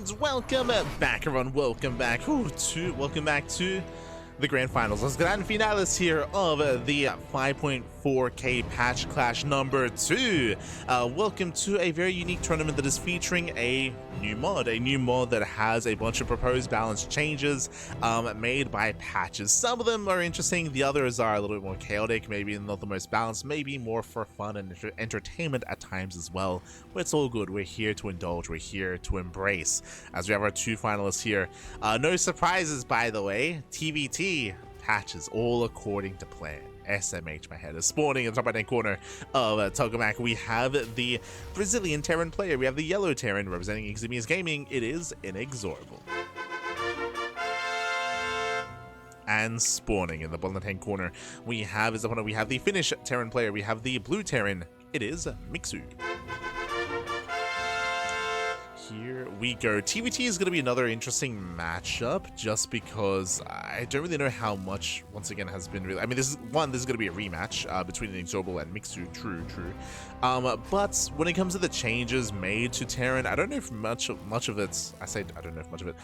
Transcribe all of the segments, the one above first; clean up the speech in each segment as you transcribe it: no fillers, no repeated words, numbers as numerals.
kids, welcome back everyone, welcome back to the grand finals. Let's grand finales here of the 5.4k patch clash number 2. Welcome to a very unique tournament that is featuring a new mod that has a bunch of proposed balance changes made by patches. Some of them are interesting, the others are a little bit more chaotic, maybe not the most balanced, maybe more for fun and entertainment at times as well. But it's all good. We're here to indulge, we're here to embrace, as we have our 2 finalists here. No surprises, by the way. TvT patches all according to plan. SMH, my head is spawning in the top right hand corner of Tokamak. We have the Brazilian Terran player, we have the yellow Terran representing Eximius Gaming. It is INexorable. And spawning in the bottom left hand corner, we have his opponent, we have the Finnish Terran player, we have the blue Terran. It is Mixu. Here we go. TvT is going to be another interesting matchup just because I don't really know how much, once again, has been really... I mean, this is going to be a rematch between INexorable and Mixu, true. But when it comes to the changes made to Terran, I don't know if much of it... I say I don't know if much of it...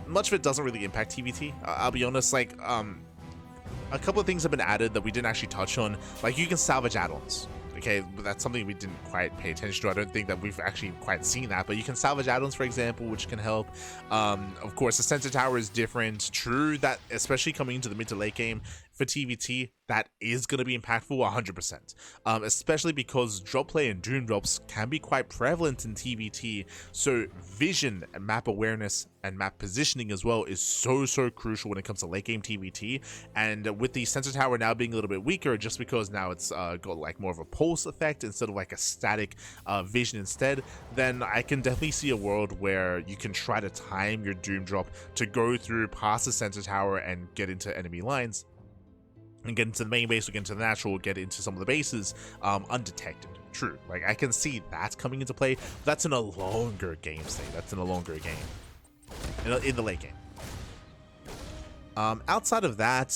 much of it doesn't really impact TvT. I'll be honest, like, a couple of things have been added that we didn't actually touch on. Like, you can salvage add-ons. Okay, that's something we didn't quite pay attention to. I don't think that we've actually quite seen that, but you can salvage add-ons, for example, which can help. Of course, the sensor tower is different. True that, especially coming into the mid to late game for TvT, that is going to be impactful 100%. Especially because drop play and doom drops can be quite prevalent in TvT. So vision and map awareness and map positioning as well is so crucial when it comes to late game TvT. And with the sensor tower now being a little bit weaker, just because now it's got like more of a pulse effect instead of like a static vision instead, then I can definitely see a world where you can try to time your doom drop to go through past the sensor tower and get into enemy lines and get into the main base, or get into the natural, get into some of the bases undetected. True, like I can see that coming into play. That's in a longer game state. That's in a longer game in the late game. Outside of that,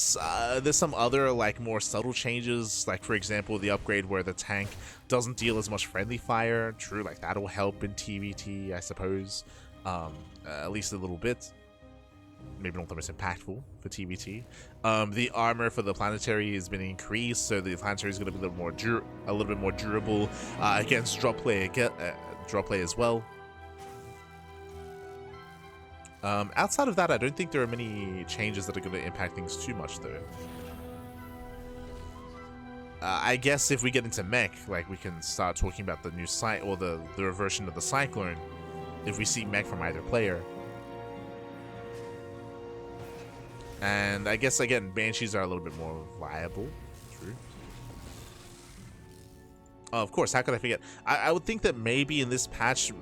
there's some other like more subtle changes, like for example the upgrade where the tank doesn't deal as much friendly fire. True, like that'll help in TvT, I suppose, at least a little bit. Maybe not the most impactful for TvT. The armor for the planetary has been increased, so the planetary is going to be a little bit more durable against drop play as well. Outside of that, I don't think there are many changes that are going to impact things too much, though. I guess if we get into mech, like we can start talking about the new site or the reversion of the Cyclone. If we see mech from either player. And I guess, again, Banshees are a little bit more viable. True. Of course, how could I forget? I would think that maybe in this patch,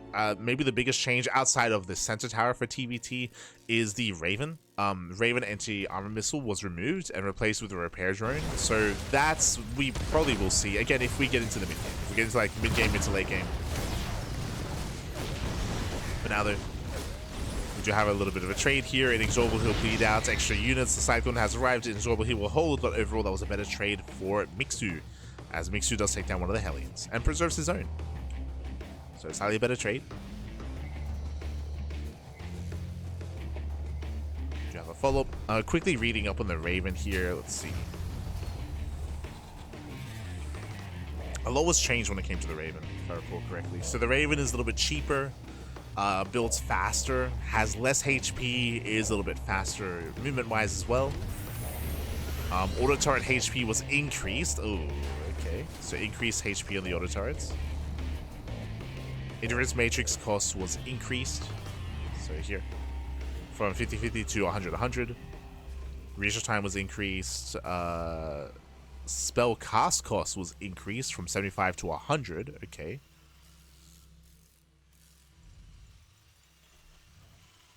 maybe the biggest change outside of the sensor tower for TvT is the Raven. Raven anti-armor missile was removed and replaced with a repair drone. So that's, we probably will see, again, if we get into the mid-game. If we get into like mid-game, mid to late game. But now though, we do have a little bit of a trade here. INexorable, he'll bleed out extra units. The Cyclone has arrived. INexorable, he will hold, but overall that was a better trade for Mixu, as Mixu does take down one of the Hellions and preserves his own. So it's highly a better trade. Do you have a follow-up? Quickly reading up on the Raven here. Let's see. A lot was changed when it came to the Raven, if I recall correctly. So the Raven is a little bit cheaper. Builds faster, has less HP, is a little bit faster movement wise as well. Auto turret HP was increased. Oh, okay. So increased HP on the auto turrets. Endurance matrix cost was increased. So here, from 50-50 to 100-100. Research time was increased. Spell cast cost was increased from 75 to 100. Okay.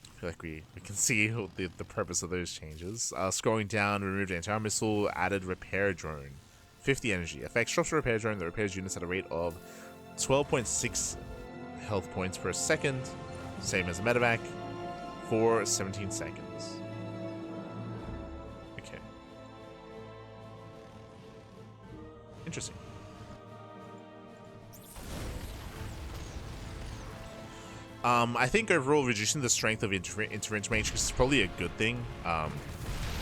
I feel like we can see the purpose of those changes. Scrolling down, removed anti-armor missile, added repair drone. 50 energy. Effects drops the repair drone that repairs units at a rate of 12.6 health points per second. Same as a medevac for 17 seconds. Okay. Interesting. I think overall reducing the strength of interference matrix is probably a good thing.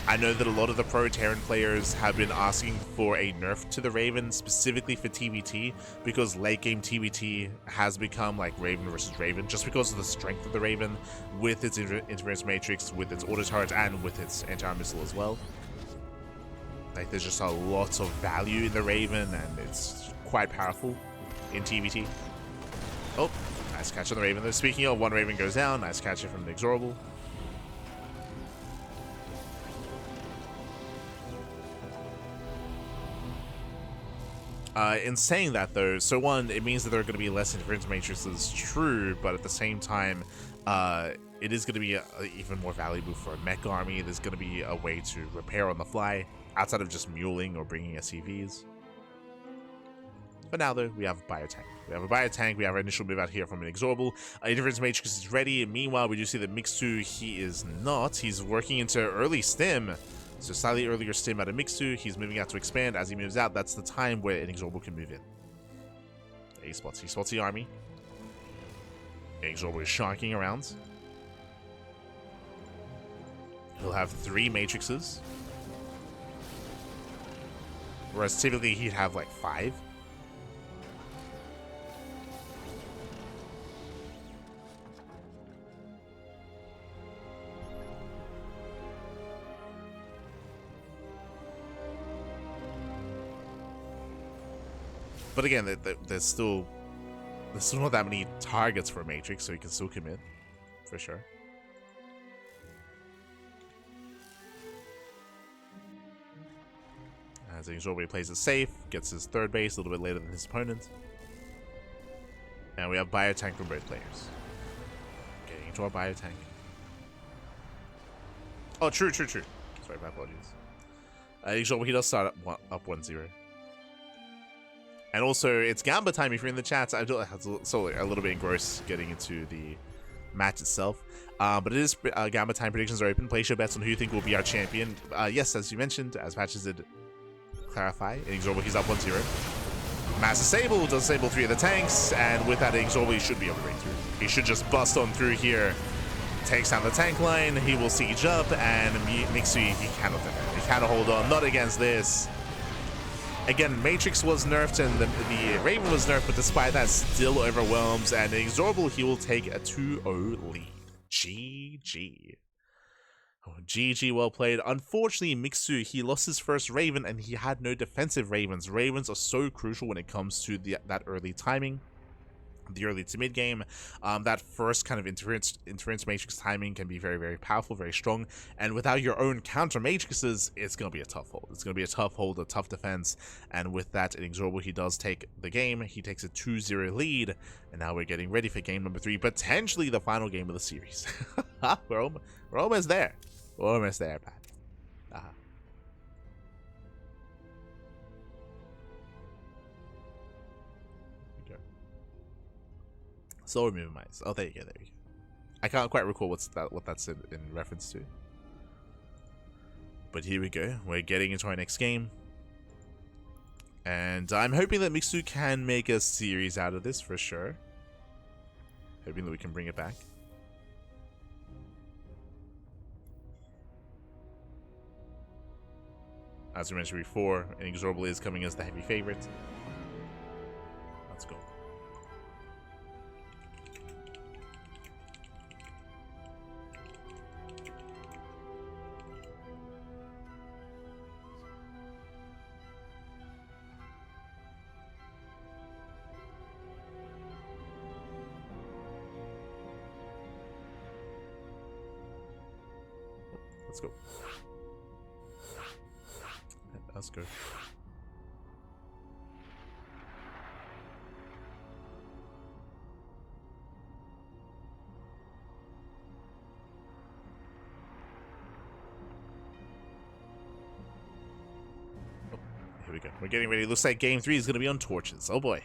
I know that a lot of the pro Terran players have been asking for a nerf to the Raven, specifically for TvT, because late game TvT has become like Raven versus Raven, just because of the strength of the Raven, with its interference matrix, with its auto turret, and with its anti-armor missile as well. Like, there's just a lot of value in the Raven, and it's quite powerful in TvT. Oh, nice catch on the Raven though. Speaking of, one Raven goes down. Nice catch from INexorable. In saying that though, so one, it means that there are going to be less interference matrices, true, but at the same time, it is going to be even more valuable for a mech army. There's going to be a way to repair on the fly, outside of just muling or bringing SCVs. But now though, we have a biotank. We have a biotank, we have our initial move out here from INexorable. Interference matrix is ready. Meanwhile, we do see that Mixu, he is not. He's working into early stim. So slightly earlier stim out of Mixu, he's moving out to expand. As he moves out, that's the time where INexorable can move in. He spots the army. INexorable is sharking around. He'll have 3 matrices. Whereas typically he'd have like 5. But again, there's still not that many targets for Matrix, so he can still commit, for sure. As INexorable plays it safe, gets his 3rd base a little bit later than his opponent. And we have biotank from both players. Getting into our biotank. Oh, true. Sorry, my apologies. INexorable, he does start up 1-0. And also, it's Gamba time if you're in the chat. I do so a little bit engrossed getting into the match itself. But it is Gamba time. Predictions are open. Place your bets on who you think will be our champion. Yes, as you mentioned, as Patches did clarify, INexorable, he's up 1-0. Mass Disable does disable 3 of the tanks, and with that, INexorable, he should be able to break through. He should just bust on through here. Takes down the tank line. He will siege up, and Mixu, he cannot defend. He cannot hold on. Not against this. Again, Matrix was nerfed and the Raven was nerfed, but despite that, still overwhelms. And INexorable, he will take a 2-0 lead. GG. Oh, GG, well played. Unfortunately, Mixu, he lost his first Raven and he had no defensive Ravens. Ravens are so crucial when it comes to that early timing. The early to mid game, that first kind of interference matrix timing can be very, very powerful, very strong. And without your own counter matrices, it's going to be a tough hold. It's going to be a tough hold, a tough defense. And with that, INexorable, he does take the game. He takes a 2-0 lead. And now we're getting ready for game number 3, potentially the final game of the series. we're almost there. We're almost there, Pat. Slower moving mice. Oh, there you go. I can't quite recall what that's in reference to. But here we go. We're getting into our next game. And I'm hoping that Mixu can make a series out of this for sure. Hoping that we can bring it back. As we mentioned before, INexorable is coming as the heavy favorite. Let's go. Let's go. Let's go. Oh, here we go. We're getting ready. Looks like game 3 is going to be on torches. Oh boy.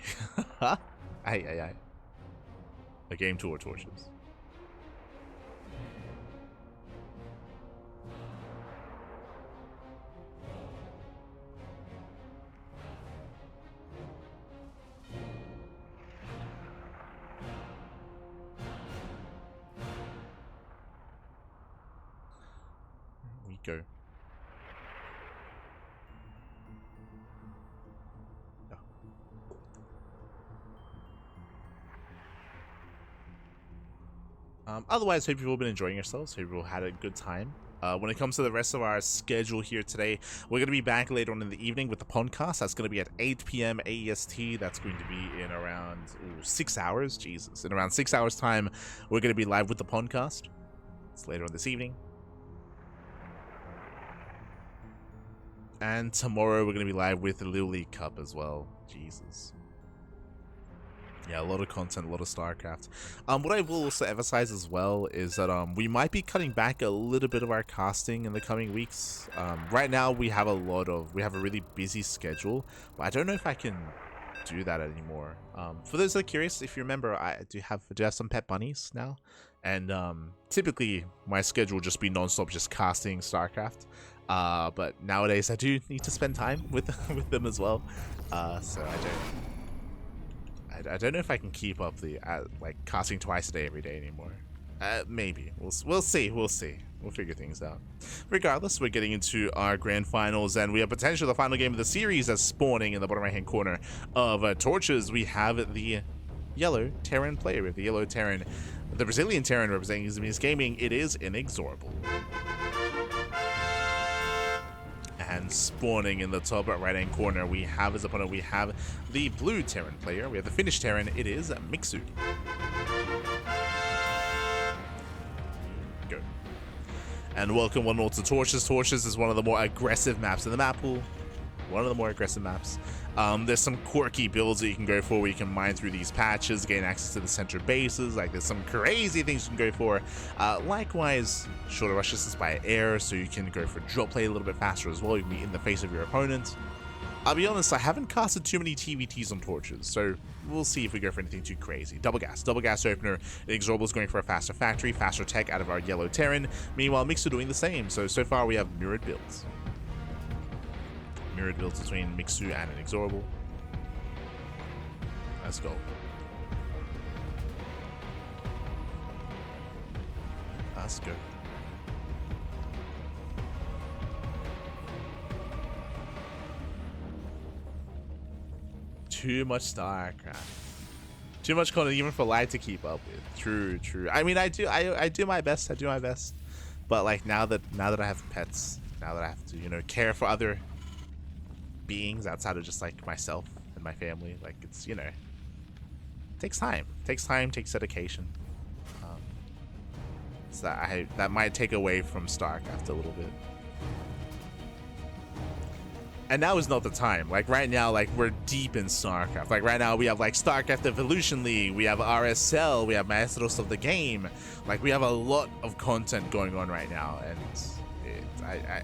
Aye. A game 2 or torches. go. Otherwise, hope you've all been enjoying yourselves. Hope you all had a good time. When it comes to the rest of our schedule here today, we're going to be back later on in the evening with the podcast. That's going to be at 8 p.m. AEST. That's going to be in around 6 hours. Jesus. In around 6 hours time, we're going to be live with the podcast. It's later on this evening. And tomorrow, we're going to be live with the Little League Cup as well. Jesus. Yeah, a lot of content, a lot of StarCraft. What I will also emphasize as well is that we might be cutting back a little bit of our casting in the coming weeks. Right now we have a really busy schedule, but I don't know if I can do that anymore. For those that are curious, if you remember, I do have some pet bunnies now, and typically my schedule will just be non-stop just casting StarCraft. But nowadays I do need to spend time with them as well. So I don't know if I can keep up the like casting twice a day every day anymore. Maybe we'll see. We'll figure things out. Regardless, we're getting into our grand finals, and we have potentially the final game of the series as spawning in the bottom right hand corner of Torches. We have the yellow Terran player. We have the yellow Terran, the Brazilian Terran representing Xamiz Gaming. It is INexorable. And spawning in the top right hand corner, we have as opponent, we have the blue Terran player. We have the Finnish Terran. It is Mixu. Go. And welcome one more to Torches. Torches is one of the more aggressive maps in the map pool. One of the more aggressive maps. There's some quirky builds that you can go for where you can mine through these patches, gain access to the center bases. Like, there's some crazy things you can go for. Likewise, shorter rush distance by air, so you can go for drop play a little bit faster as well. You can be in the face of your opponent. I'll be honest, I haven't casted too many TvTs on Torches, so we'll see if we go for anything too crazy. Double gas opener. INexorable is going for a faster factory, faster tech out of our yellow Terran. Meanwhile, Mixu doing the same. So far we have mirrored builds. Mirrored builds between Mixu and INexorable. Let's go. Let's go. Too much StarCraft. Too much content even for Light to keep up with. True. I mean, I do my best. But like now that I have pets, now that I have to, you know, care for other beings outside of just like myself and my family, like, it's, you know, takes time, takes dedication. So that might take away from StarCraft a little bit. And now is not the time. Like right now, like we're deep in StarCraft. Like right now we have like StarCraft Evolution League, we have RSL, we have Maestros of the Game. Like we have a lot of content going on right now, and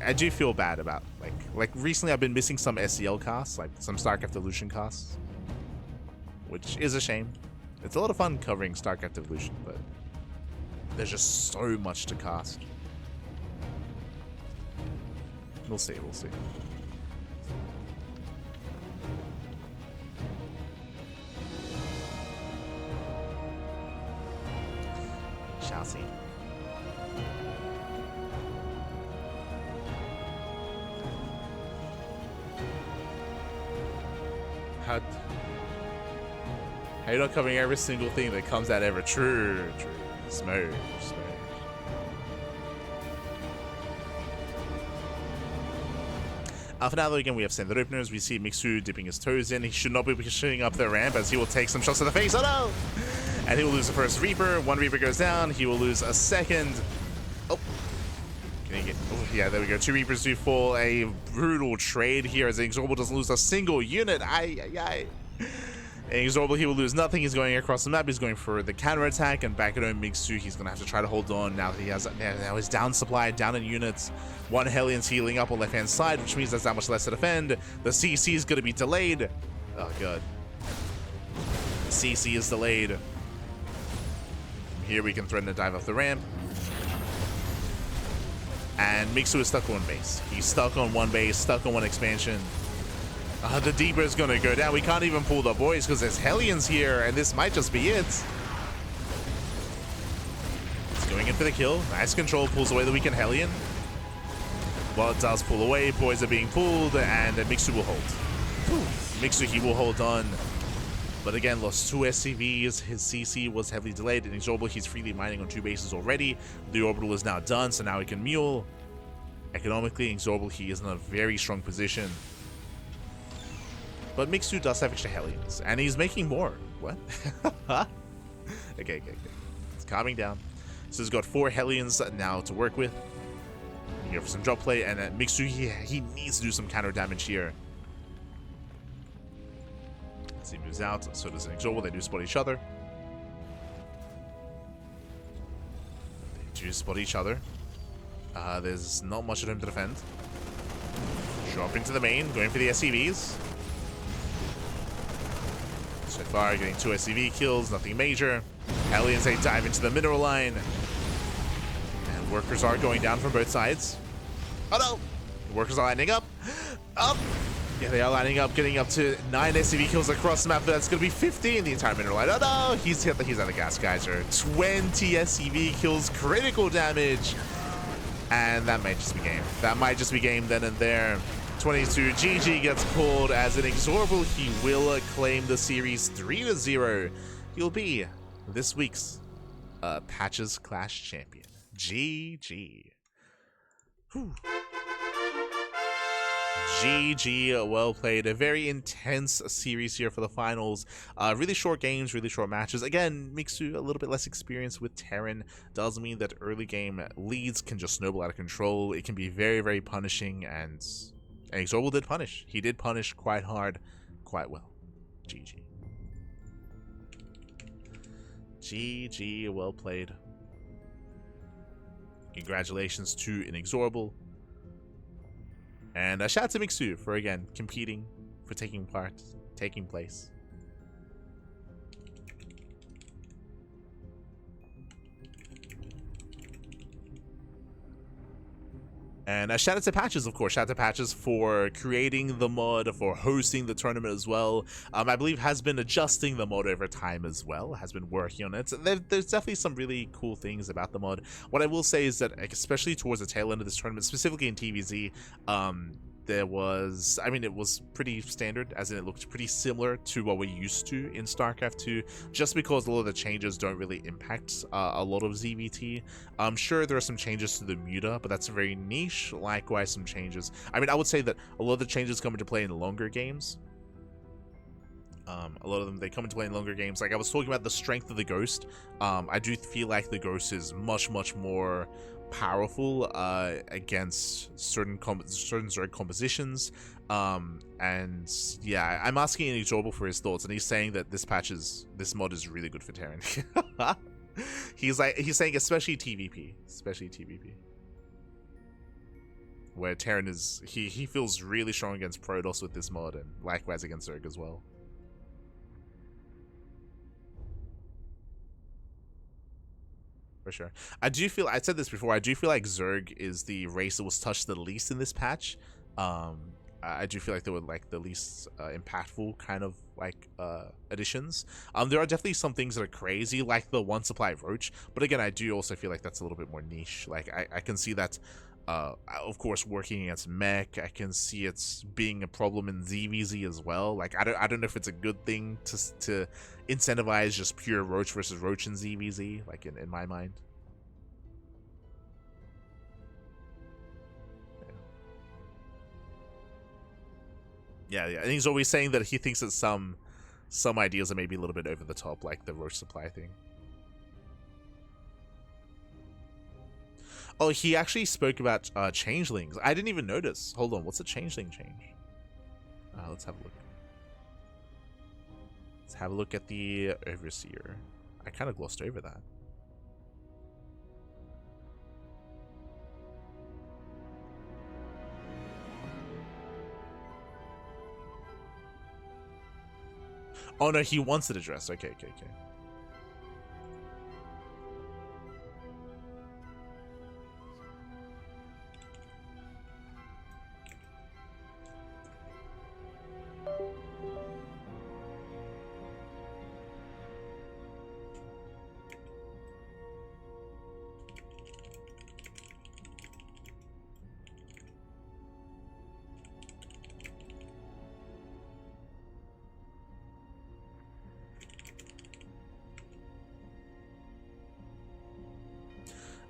I do feel bad about like recently I've been missing some SEL casts, like some StarCraft Evolution casts, which is a shame. It's a lot of fun covering StarCraft Evolution, but there's just so much to cast. We'll see. Shall see. How you not covering every single thing that comes out ever? True. Smooth. For now, though, again, we have standard openers. We see Mixu dipping his toes in. He should not be pushing up the ramp, as he will take some shots to the face. Oh no! And he will lose the first Reaper. One Reaper goes down. He will lose a second. Oh. Can he get... Oh, yeah, there we go. 2 Reapers do fall. A brutal trade here, as INexorable doesn't lose a single unit. INexorable, he will lose nothing. He's going across the map. He's going for the counterattack, and back at home, Mixu, he's going to have to try to hold on now that he has now his down supply, down in units. One Hellions healing up on left-hand side, which means there's that much less to defend. The CC is going to be delayed. Oh, God. The CC is delayed. From here, we can threaten to dive off the ramp. And Mixu is stuck on base. He's stuck on one base, stuck on one expansion. The Deeper is going to go down. We can't even pull the boys because there's Hellions here, and this might just be it. He's going in for the kill. Nice control, pulls away the weakened Hellion. Well, it does pull away. Boys are being pulled, and Mixu will hold. Mixu, he will hold on. But again, lost 2 SCVs. His CC was heavily delayed. INexorable, he's freely mining on 2 bases already. The orbital is now done, so now he can mule. Economically, INexorable, he is in a very strong position. But Mixu does have extra Hellions, and he's making more. What? Okay. It's calming down. So he's got 4 Hellions now to work with. Here for some drop play, and Mixu, he needs to do some counter damage here. As he moves out, so does INexorable. They do spot each other. They do spot each other. There's not much of him to defend. Drop into the main, going for the SCVs. So far, getting 2 SCV kills, nothing major. Hellions, they dive into the mineral line. And workers are going down from both sides. Oh no! The workers are lining up. Up! Yeah, they are lining up, getting up to 9 SCV kills across the map. That's going to be 15 the entire mineral line. Oh no! He's out of the gas geyser. 20 SCV kills, critical damage. And that might just be game. That might just be game then and there. 22, GG gets pulled as INexorable. He will claim the series 3-0. He'll be this week's Patches Clash champion. GG. Whew. GG, well played. A very intense series here for the finals. Really short games, really short matches. Again, Mixu a little bit less experience with Terran does mean that early game leads can just snowball out of control. It can be very, very punishing, and INexorable did punish. He did punish quite hard, quite well. GG. GG, well played. Congratulations to INexorable. And shout out to Mixu for, again, competing, for taking part, taking place. And shout out to Patches, of course. Shout out to Patches for creating the mod, for hosting the tournament as well. I believe has been adjusting the mod over time as well, has been working on it. So there's definitely some really cool things about the mod. What I will say is that, especially towards the tail end of this tournament, specifically in TvT, there was, I mean, it was pretty standard, as in it looked pretty similar to what we're used to in StarCraft 2, just because a lot of the changes don't really impact a lot of ZVT. I'm sure there are some changes to the muta, but that's very niche. Likewise, some changes. I mean, I would say that a lot of the changes come into play in longer games. A lot of them, they come into play in longer games. Like I was talking about the strength of the Ghost. I do feel like the Ghost is much more powerful against certain Zerg compositions, and yeah, I'm asking INexorable for his thoughts, and he's saying that this mod is really good for Terran. he's saying especially TvP, where Terran is, he feels really strong against Protoss with this mod, and likewise against Zerg as well. For sure. I said this before, I do feel like Zerg is the race that was touched the least in this patch. I do feel like they were like the least impactful kind of like additions. There are definitely some things that are crazy, like the 1 supply Roach, but again, I do also feel like that's a little bit more niche. Like I can see that, of course, working against mech. I can see it's being a problem in ZVZ as well. Like I don't know if it's a good thing to incentivize just pure Roach versus Roach in ZVZ, like in my mind. Yeah, and he's always saying that he thinks that some ideas are maybe a little bit over the top, like the Roach supply thing. Oh, he actually spoke about changelings. I didn't even notice. Hold on, what's a changeling change? Let's have a look. Let's have a look at the Overseer. I kind of glossed over that. Oh no, he wants it addressed. Okay.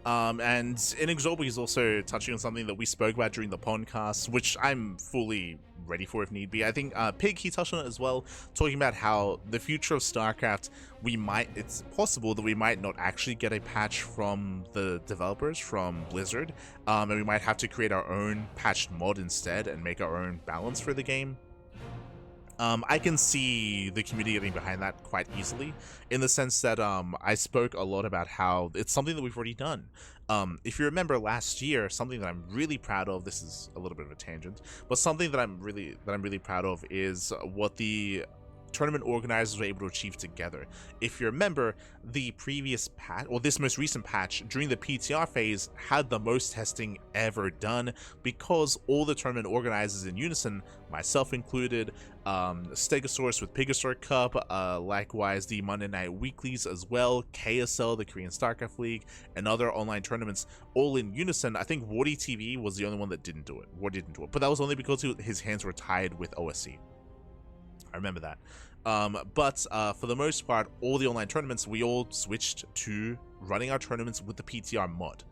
And INexorable is also touching on something that we spoke about during the podcast, which I'm fully ready for if need be. I think Pig, he touched on it as well, talking about how the future of StarCraft, it's possible that we might not actually get a patch from the developers, from Blizzard, and we might have to create our own patched mod instead and make our own balance for the game. I can see the community getting behind that quite easily, in the sense that I spoke a lot about how it's something that we've already done. If you remember last year, something that I'm really proud of, this is a little bit of a tangent, but something that I'm really proud of is what the tournament organizers were able to achieve together. If you remember, the previous patch, or this most recent patch during the PTR phase, had the most testing ever done, because all the tournament organizers in unison, myself included, Stegosaurus with Pigasaur Cup, likewise the Monday Night Weeklies as well, KSL, the Korean StarCraft League, and other online tournaments, all in unison. I think Wardy TV was the only one that didn't do it. Wardy didn't do it, but that was only because his hands were tied with OSC. I remember that. But for the most part, all the online tournaments, we all switched to running our tournaments with the PTR mod.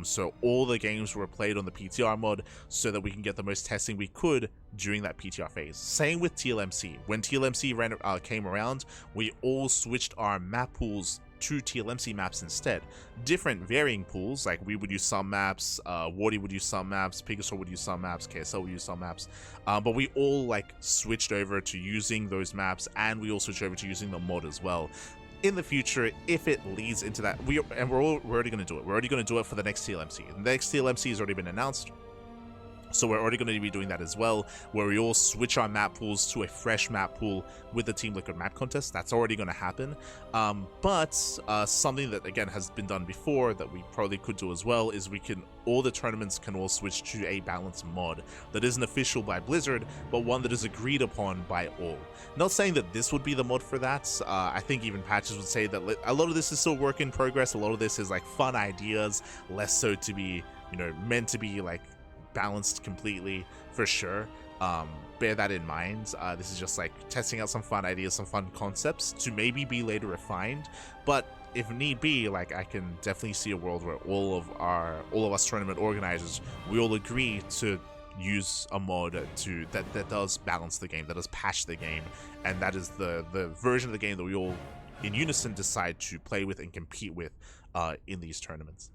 So all the games were played on the PTR mod so that we can get the most testing we could during that PTR phase. Same with TLMC. When TLMC came around, we all switched our map pools to TLMC maps instead. Different varying pools, like we would use some maps, Wardy would use some maps, Pigasaur would use some maps, KSL would use some maps, but we all like switched over to using those maps, and we all switched over to using the mod as well. In the future, if it leads into that, we're already going to do it. We're already going to do it for the next TLMC. The next TLMC has already been announced. So we're already going to be doing that as well, where we all switch our map pools to a fresh map pool with the Team Liquid map contest. That's already going to happen. But something that, again, has been done before that we probably could do as well is all the tournaments can all switch to a balanced mod that isn't official by Blizzard, but one that is agreed upon by all. Not saying that this would be the mod for that. I think even patches would say that a lot of this is still work in progress. A lot of this is like fun ideas, less so to be, meant to be like balanced completely, for sure. Bear that in mind. This is just like testing out some fun ideas, some fun concepts to maybe be later refined, but if need be, like, I can definitely see a world where all of us tournament organizers, we all agree to use a mod that does balance the game, that does patch the game, and that is the version of the game that we all in unison decide to play with and compete with in these tournaments.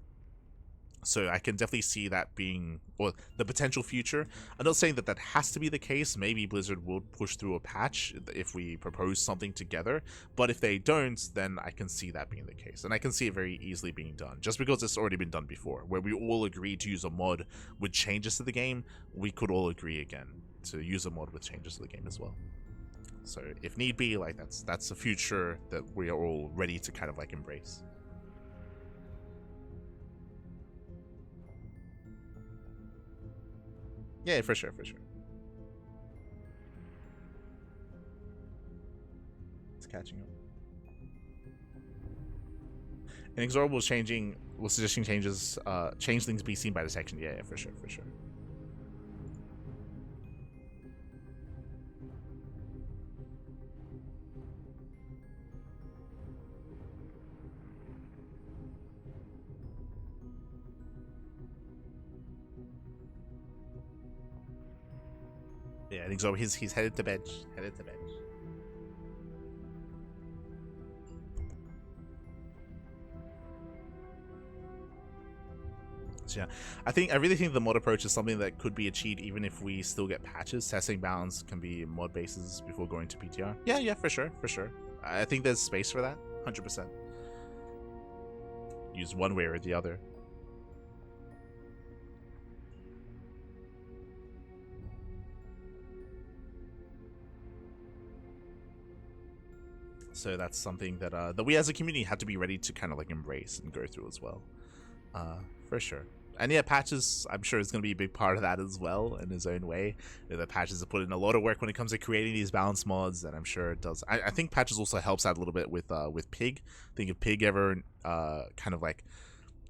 So I can definitely see that being, or the potential future. I'm not saying that that has to be the case. Maybe Blizzard will push through a patch if we propose something together. But if they don't, then I can see that being the case. And I can see it very easily being done. Just because it's already been done before, where we all agree to use a mod with changes to the game, we could all agree again to use a mod with changes to the game as well. So if need be, like that's a future that we are all ready to kind of like embrace. Yeah, for sure, for sure. It's catching up. INexorable was suggesting changes, changelings be seen by the section. Yeah, for sure, for sure. Yeah, I think so. He's headed to bench. Headed to bench. So yeah, I really think the mod approach is something that could be achieved even if we still get patches. Testing balance can be mod bases before going to PTR. Yeah, for sure, for sure. I think there's space for that, 100%. Use one way or the other. So that's something that that we as a community have to be ready to kind of like embrace and go through as well, for sure. And yeah, patches, I'm sure is going to be a big part of that as well in his own way. The patches have put in a lot of work when it comes to creating these balance mods, and I'm sure it does. I think patches also helps out a little bit with Pig. I think if Pig ever kind of like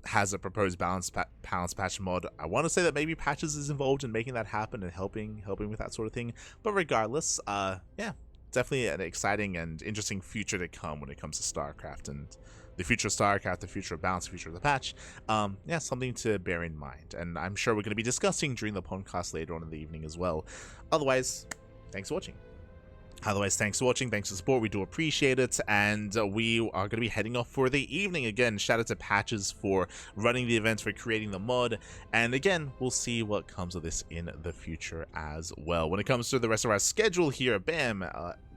has a proposed balance patch mod, I want to say that maybe patches is involved in making that happen and helping with that sort of thing. But regardless, yeah, definitely an exciting and interesting future to come when it comes to StarCraft, and the future of StarCraft, the future of balance, the future of the patch. Yeah, something to bear in mind, and I'm sure we're going to be discussing during the podcast later on in the evening as well. Otherwise, thanks for watching. Thanks for watching, thanks for support, we do appreciate it, and we are going to be heading off for the evening. Again, shout out to Patches for running the event, for creating the mod, and again, we'll see what comes of this in the future as well. When it comes to the rest of our schedule here, bam,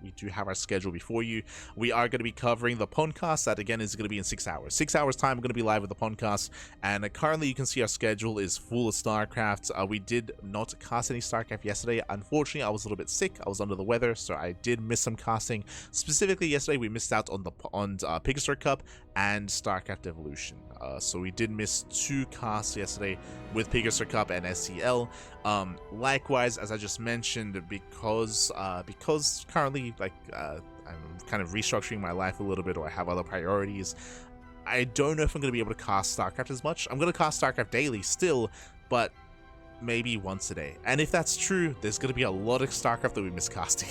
we do have our schedule before you. We are going to be covering the podcast. That again is going to be in 6 hours. 6 hours time, we're going to be live with the podcast. And currently, you can see our schedule is full of StarCraft. We did not cast any StarCraft yesterday. Unfortunately, I was a little bit sick. I was under the weather, so I did miss some casting. Specifically, yesterday we missed out on the Pegasus Cup and StarCraft Evolution. So we did miss 2 casts yesterday with Pegasus Cup and SCL. Likewise, as I just mentioned, because currently, I'm kind of restructuring my life a little bit, or I have other priorities, I don't know if I'm going to be able to cast StarCraft as much. I'm going to cast StarCraft daily still, but maybe once a day. And if that's true, there's going to be a lot of StarCraft that we miss casting.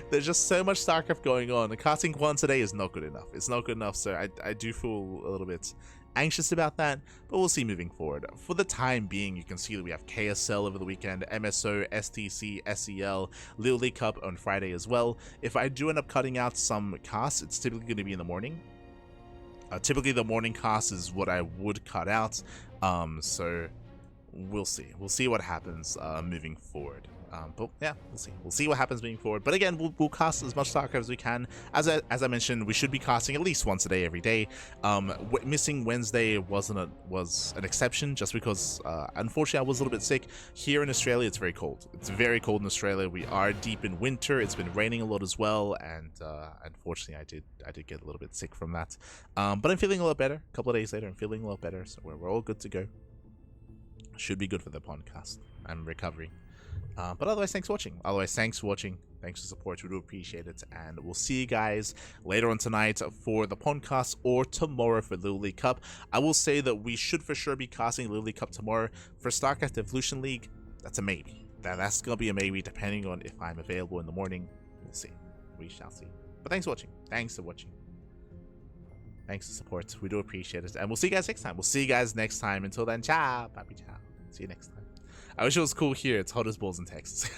There's just so much StarCraft going on. The casting once a day is not good enough. It's not good enough, so I do feel a little bit anxious about that, but we'll see moving forward. For the time being, you can see that we have KSL over the weekend, MSO, STC, SEL, Little League Cup on Friday as well. If I do end up cutting out some casts, it's typically going to be in the morning. Typically the morning cast is what I would cut out, so we'll see. We'll see what happens moving forward. But yeah, we'll see what happens moving forward. But again, we'll cast as much StarCraft as we can. As I mentioned, we should be casting at least once a day every day. Missing Wednesday was an exception, just because unfortunately I was a little bit sick. Here in Australia, it's very cold. It's very cold in Australia. We are deep in winter. It's been raining a lot as well, and unfortunately I did get a little bit sick from that. But I'm feeling a lot better. A couple of days later, I'm feeling a lot better, so we're all good to go. Should be good for the podcast. I'm recovering. But otherwise, thanks for watching. Thanks for support. We do appreciate it. And we'll see you guys later on tonight for the podcast, or tomorrow for Little League Cup. I will say that we should for sure be casting Little League Cup tomorrow. For StarCraft Evolution League, that's a maybe. That's going to be a maybe, depending on if I'm available in the morning. We'll see. We shall see. But thanks for watching. Thanks for support. We do appreciate it. And we'll see you guys next time. Until then, ciao. Bye. Ciao. See you next time. I wish it was cool here. It's hot as balls in Texas.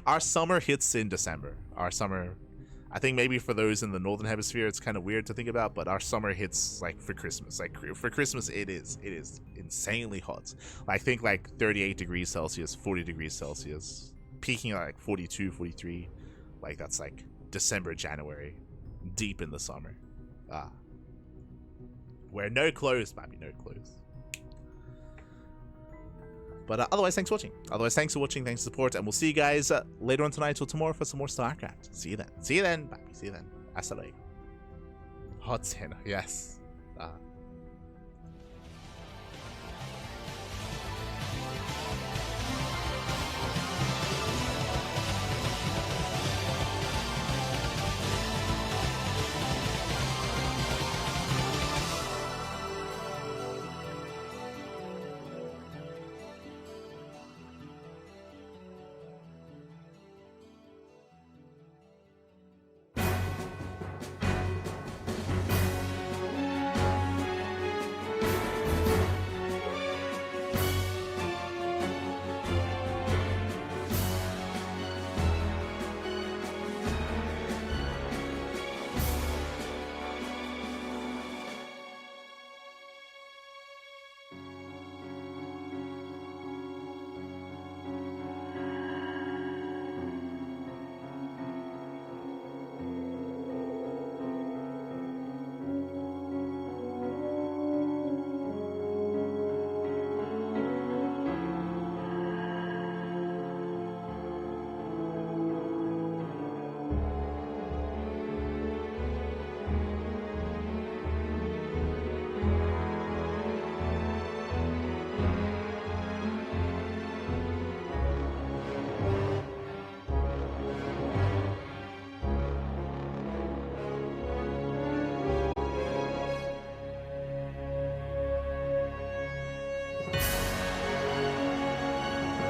Our summer hits in December. Our summer, I think maybe for those in the northern hemisphere, it's kind of weird to think about, but our summer hits like for Christmas. Like for Christmas, it is insanely hot. I think like 38 degrees Celsius, 40 degrees Celsius, peaking at like 42, 43. Like that's like December, January, deep in the summer. Wear no clothes, baby, no clothes. But otherwise, thanks for watching. Thanks for support, and we'll see you guys later on tonight or tomorrow for some more StarCraft. See you then. Bye. See you then. Hasta luego. Hot Santa, yes.